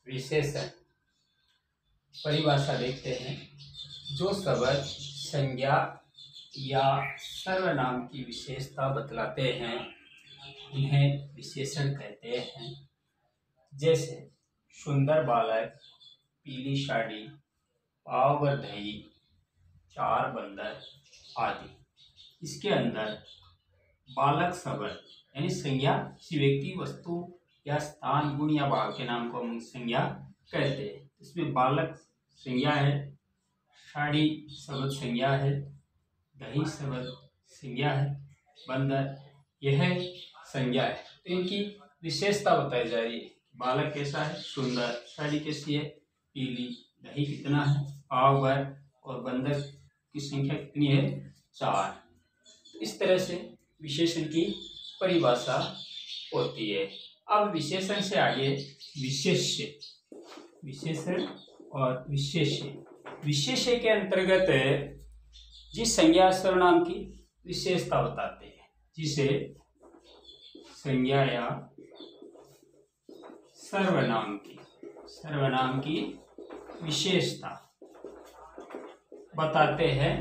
विशेषण परिभाषा देखते हैं। जो शब्द संज्ञा या सर्वनाम की विशेषता बतलाते हैं उन्हें विशेषण कहते हैं। जैसे सुंदर बालक, पीली साड़ी, पाव भर दही, चार बंदर आदि। इसके अंदर बालक शब्द यानी संज्ञा किसी व्यक्ति, वस्तु या स्थान, गुण या भाव के नाम को हम संज्ञा कहते हैं। इसमें बालक संज्ञा है, साड़ी शब्द संज्ञा है, दही शब्द संज्ञा है, बंदर यह संज्ञा है। तो इनकी विशेषता बताई जा रही है। बालक कैसा है? सुंदर। साड़ी कैसी है? पीली। दही कितना है? पाव भर। और बंदर की संख्या कितनी है? 4। इस तरह से विशेषण की परिभाषा होती है। अब विशेषण से आगे विशेष्य। विशेषण और विशेष्य। विशेष्य के अंतर्गत जिस संज्ञा सर्वनाम की विशेषता बताते हैं, जिसे संज्ञा या सर्वनाम की विशेषता बताते हैं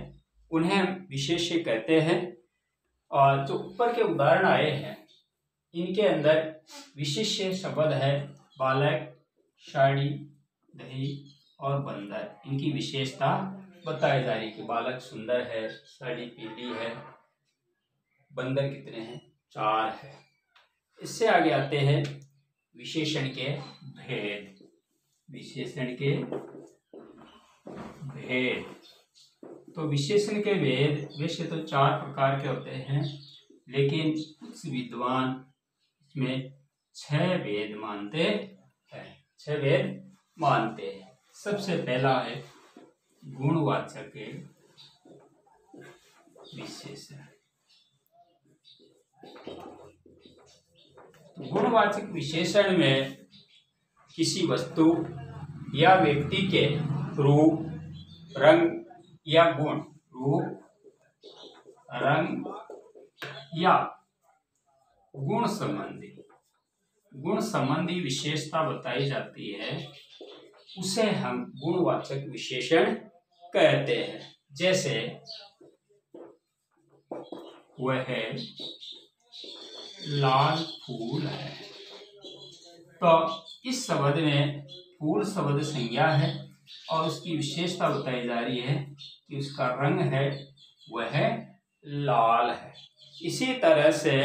उन्हें हम विशेष्य कहते हैं। और जो ऊपर के उदाहरण आए हैं इनके अंदर विशेष्य शब्द है बालक, साड़ी, दही और बंदर। इनकी विशेषता बताई जा रही है कि बालक सुंदर है, साड़ी पीली है, बंदर कितने हैं? 4 है। इससे आगे आते हैं विशेषण के भेद। विशेषण के भेद। तो विशेषण के भेद वैसे तो 4 प्रकार के होते हैं, लेकिन कुछ विद्वान इसमें 6 भेद मानते हैं। 6 भेद मानते हैं। सबसे पहला है गुणवाचक विशेषण। गुणवाचक विशेषण में किसी वस्तु या व्यक्ति के रूप, रंग या गुण, रूप, रंग या गुण संबंधी विशेषता बताई जाती है, उसे हम गुणवाचक विशेषण कहते हैं। जैसे वह लाल फूल है, तो इस शब्द में फूल शब्द संज्ञा है और उसकी विशेषता बताई जा रही है कि उसका रंग है वह लाल है। इसी तरह से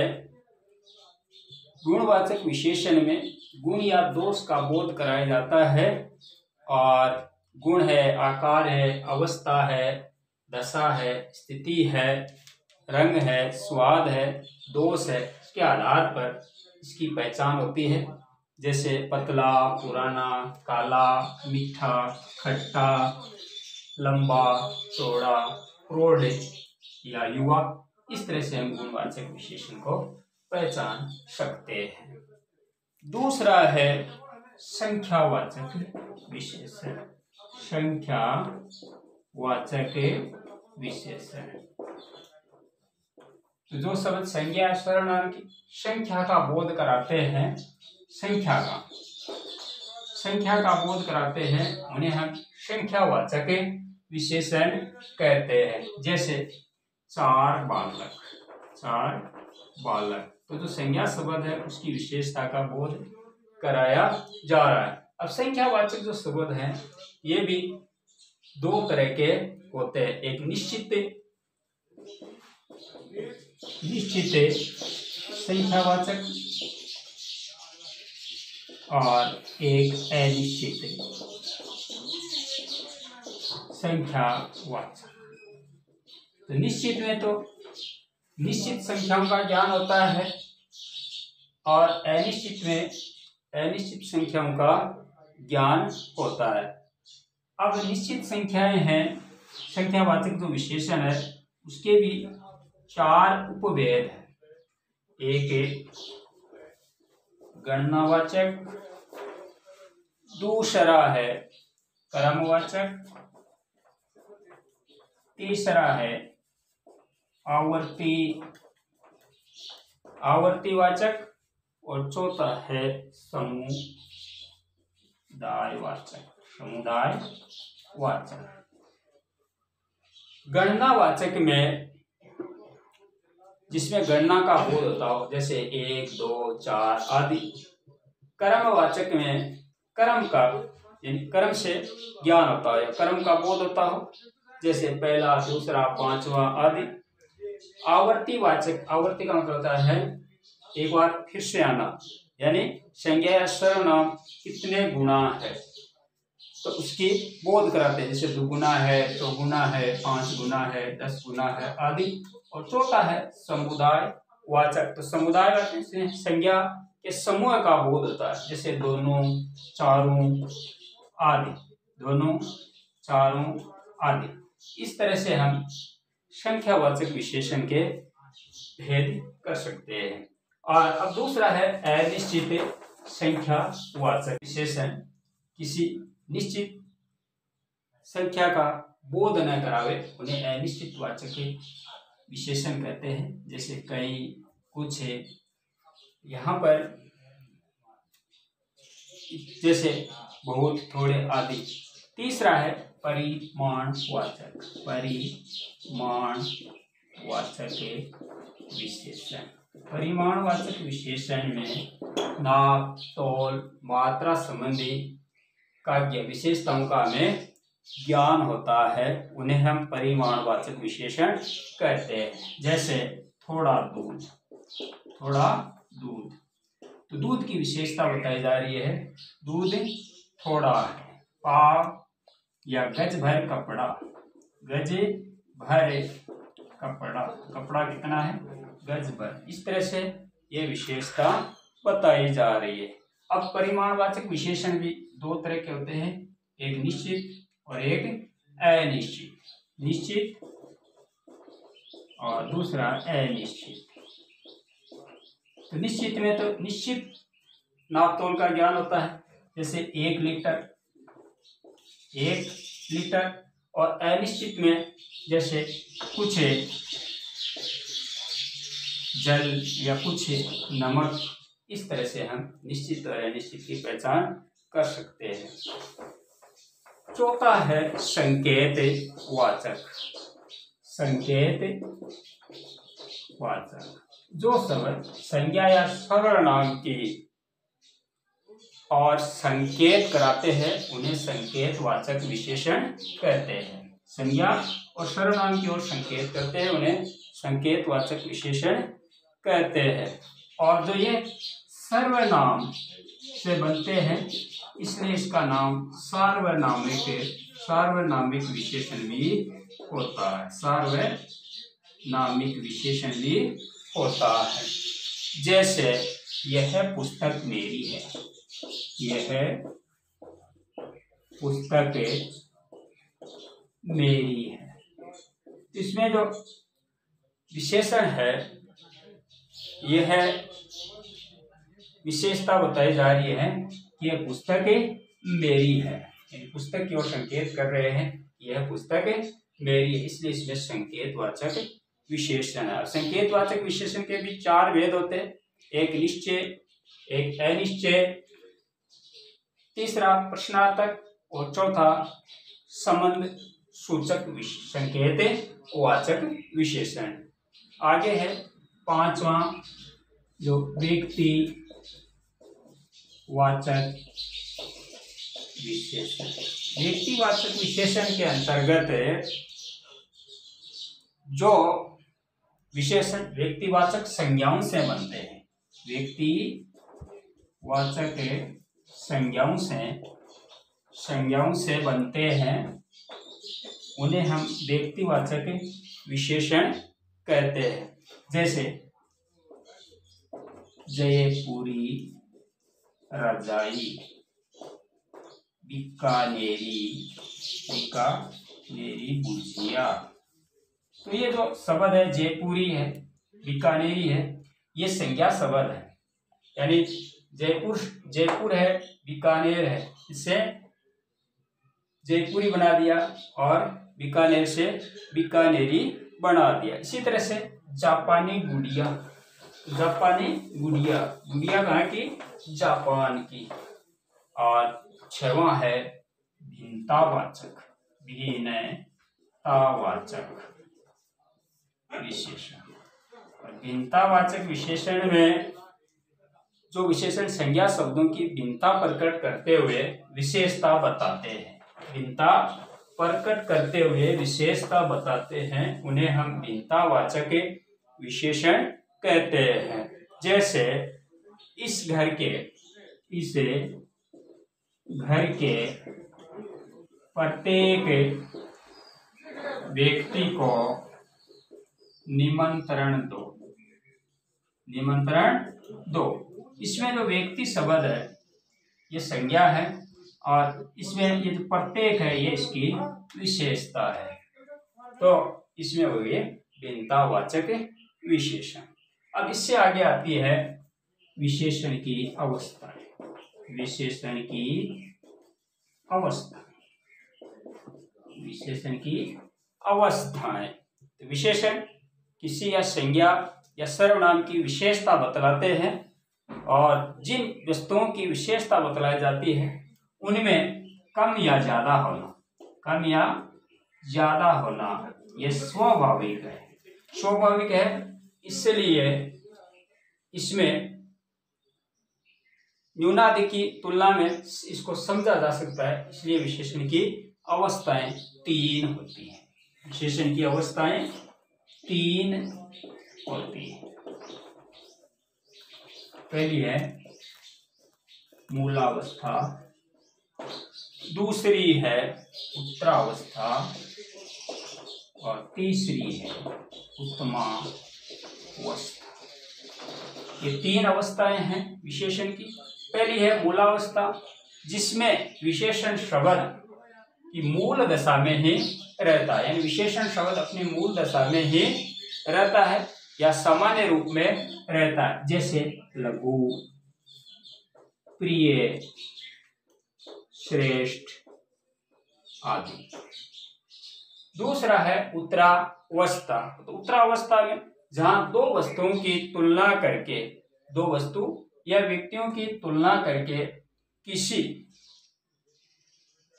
गुणवाचक विशेषण में गुण या दोष का बोध कराया जाता है। और गुण है, आकार है, अवस्था है, दशा है, स्थिति है, रंग है, स्वाद है, दोष है, इसके आधार पर इसकी पहचान होती है। जैसे पतला, पुराना, काला, मीठा, खट्टा, लंबा, चौड़ा, प्रौढ़ या युवा। इस तरह से हम गुणवाचक विशेषण को पहचान सकते हैं। दूसरा है संख्यावाचक विशेषण। संख्यावाचक विशेषण तो जो शब्द संज्ञा सर्वनाम की संख्या का बोध कराते हैं, संख्या का बोध कराते हैं, उन्हें हम संख्यावाचक विशेषण कहते हैं। जैसे 4 बालक। तो जो संज्ञा शब्द है उसकी विशेषता का बोध कराया जा रहा है। अब संख्यावाचक जो शब्द हैं ये भी 2 तरह के होते हैं। एक निश्चित संख्यावाचक और एक अनिश्चित संख्यावाचक। तो निश्चित में तो निश्चित संख्याओं का ज्ञान होता है और अनिश्चित में अनिश्चित संख्याओं का ज्ञान होता है। अब निश्चित संख्याएं हैं, संख्यावाचक जो विशेषण है उसके भी 4 उपभेद हैं। एक गणनावाचक, दूसरा है क्रमवाचक, तीसरा है आवर्तीवाचक और चौथा है समुदायवाचक। गणनावाचक में जिसमें गणना का बोध होता हो, जैसे 1, 2, 4 आदि। कर्मवाचक में कर्म का यानी कर्म से ज्ञान होता है, कर्म का बोध होता हो, जैसे पहला, दूसरा, पांचवा आदि। आवर्तीवाचक, आवर्ती का मतलब होता है एक बार फिर से आना, यानी संज्ञा या सर्वनाम कितने गुना है तो उसकी बोध कराते हैं, जैसे 2 गुना है, 2 गुना है, 5 गुना है, 10 गुना है आदि। और चौथा है समुदायवाचक। तो समुदायवाचक से संज्ञा के समूह का बोध होता है, जैसे दोनों, चारों आदि, दोनों, चारों आदि। इस तरह से हम संख्यावाचक विशेषण के भेद कर सकते हैं। और अब दूसरा है अनिश्चित संख्यावाचक विशेषण। किसी निश्चित संख्या का बोध न करावे उन्हें अनिश्चित वाचक विशेषण कहते हैं, जैसे कई, कुछ है, यहाँ पर जैसे बहुत, थोड़े आदि। तीसरा है परिमाणवाचक, परिमाणवाचक विशेषण। परिमाणवाचक विशेषण में नाप, तौल, मात्रा संबंधी काव्य विशेषताओं का हमें ज्ञान होता है, उन्हें हम परिमाणवाचक विशेषण कहते हैं। जैसे थोड़ा दूध, तो दूध की विशेषता बताई जा रही है, दूध थोड़ा है। पाव या गज भर कपड़ा, गज भर कपड़ा, कपड़ा कितना है, गज भर। इस तरह से ये विशेषता बताई जा रही है। अब परिमाणवाचक विशेषण भी 2 तरह के होते हैं, एक निश्चित और एक अनिश्चित। निश्चित और दूसरा अनिश्चित। तो निश्चित में तो निश्चित नाप तोल का ज्ञान होता है, जैसे 1 लीटर। और अनिश्चित में जैसे कुछ जल या कुछ नमक। इस तरह से हम निश्चित और अनिश्चित की पहचान कर सकते हैं। चौथा है संकेतवाचक। संकेतवाचक जो शब्द संज्ञा या सर्वनाम की और संकेत कराते हैं उन्हें संकेतवाचक विशेषण कहते हैं। संज्ञा और सर्वनाम की ओर संकेत करते हैं उन्हें संकेतवाचक विशेषण कहते हैं। और जो ये सर्वनाम से बनते हैं इसलिए इसका नाम सार्वनामिक विशेषण भी होता है। सार्वनामिक विशेषण भी होता है। जैसे यह पुस्तक मेरी है, यह पुस्तक मेरी है। इसमें जो विशेषण है यह विशेषता बताई जा रही है कि यह पुस्तक मेरी है, पुस्तक की ओर संकेत कर रहे हैं यह पुस्तक मेरी है, इसलिए इसमें संकेतवाचक विशेषण है। संकेतवाचक विशेषण के भी 4 भेद होते हैं, एक निश्चय, एक अनिश्चय, तीसरा प्रश्नार्थक और चौथा संबंध सूचक संकेतवाचक विशेषण। आगे है 5वां जो व्यक्तिवाचक विशेषण। व्यक्तिवाचक विशेषण के अंतर्गत जो विशेषण व्यक्तिवाचक संज्ञाओं से बनते हैं, व्यक्तिवाचक संज्ञाओं से बनते हैं उन्हें हम व्यक्तिवाचक विशेषण कहते हैं। जैसे जयपुरी, रजाई, बीकानेरी भुजिया। तो ये जो शब्द है जयपुरी है, बीकानेरी है, ये संज्ञा शब्द है, यानी जयपुर है, बीकानेर है, इससे जयपुरी बना दिया और बीकानेर से बीकानेरी बना दिया। इसी तरह से जापानी गुड़िया, गुड़िया कहाँ की, जापान की। और 6वां है भिन्नतावाचक, भिन्नतावाचक विशेषण। और भिन्नतावाचक विशेषण में जो विशेषण संज्ञा शब्दों की भिन्नता प्रकट करते हुए विशेषता बताते हैं, भिन्नता प्रकट करते हुए विशेषता बताते हैं, उन्हें हम भिन्नतावाचक विशेषण कहते हैं। जैसे इस घर के प्रत्येक व्यक्ति को निमंत्रण दो। इसमें जो व्यक्ति शब्द है ये संज्ञा है और इसमें ये जो प्रत्येक है ये इसकी विशेषता है, तो इसमें वो ये भिन्नतावाचक विशेषण। अब इससे आगे आती है विशेषण की अवस्थाएं, विशेषण की अवस्थाएं। तो विशेषण किसी या संज्ञा या सर्वनाम की विशेषता बतलाते हैं और जिन वस्तुओं की विशेषता बतलाई जाती है उनमें कम या ज्यादा होना ये स्वाभाविक है। इसलिए इसमें न्यूनाधिक की तुलना में इसको समझा जा सकता है, इसलिए विशेषण की अवस्थाएं 3 होती हैं। विशेषण की अवस्थाएं 3 होती है। पहली है मूलावस्था, दूसरी है उत्तरावस्था और तीसरी है उत्तमावस्था। ये 3 अवस्थाएं हैं विशेषण की। पहली है मूलावस्था, जिसमें विशेषण शब्द की मूल दशा में ही रहता है, यानी विशेषण शब्द अपनी मूल दशा में ही रहता है या सामान्य रूप में रहता है, जैसे लघु, प्रिय, श्रेष्ठ आदि। दूसरा है उत्तरावस्था। तो उत्तरावस्था में जहां दो वस्तुओं की तुलना करके, दो वस्तु या व्यक्तियों की तुलना करके किसी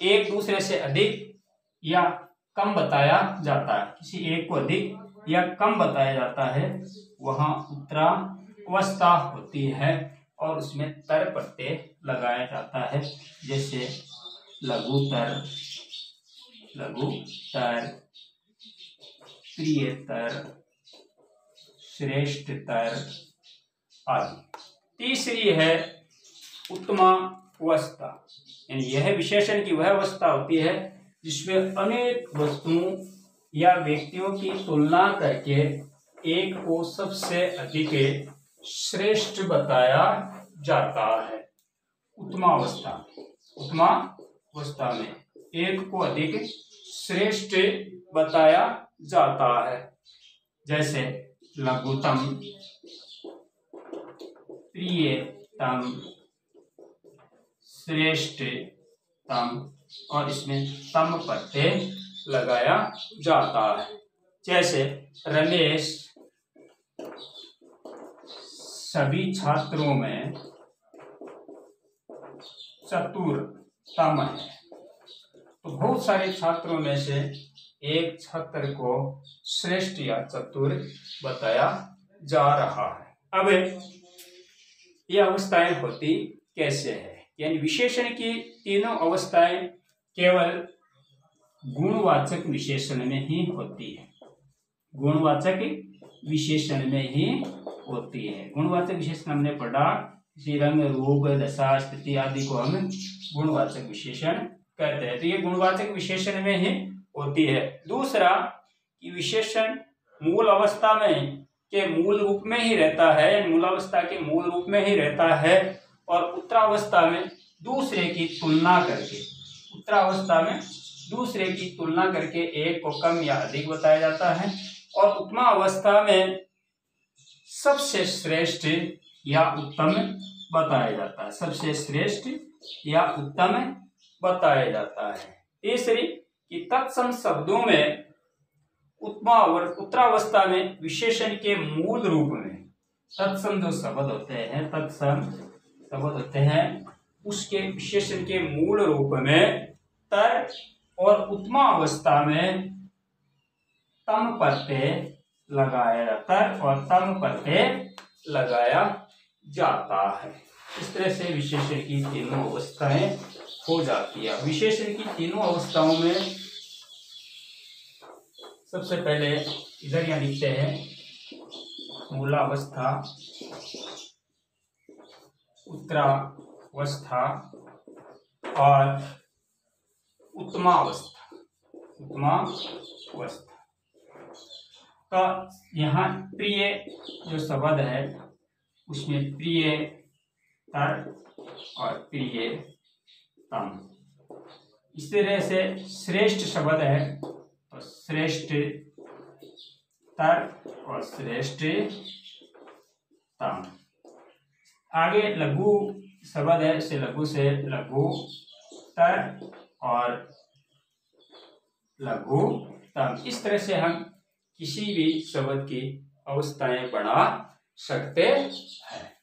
एक दूसरे से अधिक या कम बताया जाता है, किसी एक को अधिक या कम बताया जाता है, वहां उत्तरावस्था होती है और उसमें तर प्रत्यय लगाया जाता है, जैसे लघुतर, प्रियतर, श्रेष्ठतर आदि। तीसरी है उत्तमावस्था, यानी यह विशेषण की वह अवस्था होती है जिसमें अनेक वस्तुओं या व्यक्तियों की तुलना करके एक को सबसे अधिक श्रेष्ठ बताया जाता है। उत्तमावस्था में एक को अधिक श्रेष्ठ बताया जाता है, जैसे लघुतम, प्रियतम, श्रेष्ठतम और इसमें तम प्रत्यय लगाया जाता है। जैसे रमेश सभी छात्रों में चतुरतम है। तो बहुत सारे छात्रों में से एक छात्र को श्रेष्ठ या चतुर बताया जा रहा है। अब ये अवस्थाएं होती कैसे है, यानी विशेषण की तीनों अवस्थाएं केवल गुणवाचक विशेषण में ही होती है, गुणवाचक विशेषण में ही होती है। गुणवाचक विशेषण हमने पढ़ा, किसी रंग, रूप, दशा, स्थिति आदि को हम गुणवाचक विशेषण कहते हैं। तो ये गुणवाचक विशेषण में ही होती है। दूसरा कि विशेषण मूल अवस्था में के मूल रूप में ही रहता है, मूलावस्था के मूल रूप में ही रहता है और उत्तरावस्था में दूसरे की तुलना करके एक को कम या अधिक बताया जाता है और उत्तमा अवस्था में सबसे श्रेष्ठ या उत्तम बताया जाता है, सबसे श्रेष्ठ या उत्तम बताया जाता है। तीसरी कि तत्सम शब्दों में उत्तरावस्था में विशेषण के मूल रूप में तत्सम जो शब्द होते हैं, तत्सम शब्द होते हैं उसके विशेषण के मूल रूप में तर और उत्तमा अवस्था में तम प्रत्यय लगाया जाता है और तम प्रत्यय लगाया जाता है। इस तरह से विशेषण की तीनों अवस्थाएं हो जाती है। विशेषण की तीनों अवस्थाओं में सबसे पहले इधर यहाँ लिखते हैं मूलावस्था, उत्तरावस्था और उत्तमावस्था। उत्तमावस्था का यहाँ प्रिय जो शब्द है उसमें प्रिय तर और प्रिय तम। इस तरह से श्रेष्ठ शब्द है तो श्रेष्ठ तर और श्रेष्ठ तम। आगे लघु शब्द है, इसे लघु से लघु तर और लघु तम। इस तरह से हम किसी भी शब्द की अवस्थाएं बना सकते हैं।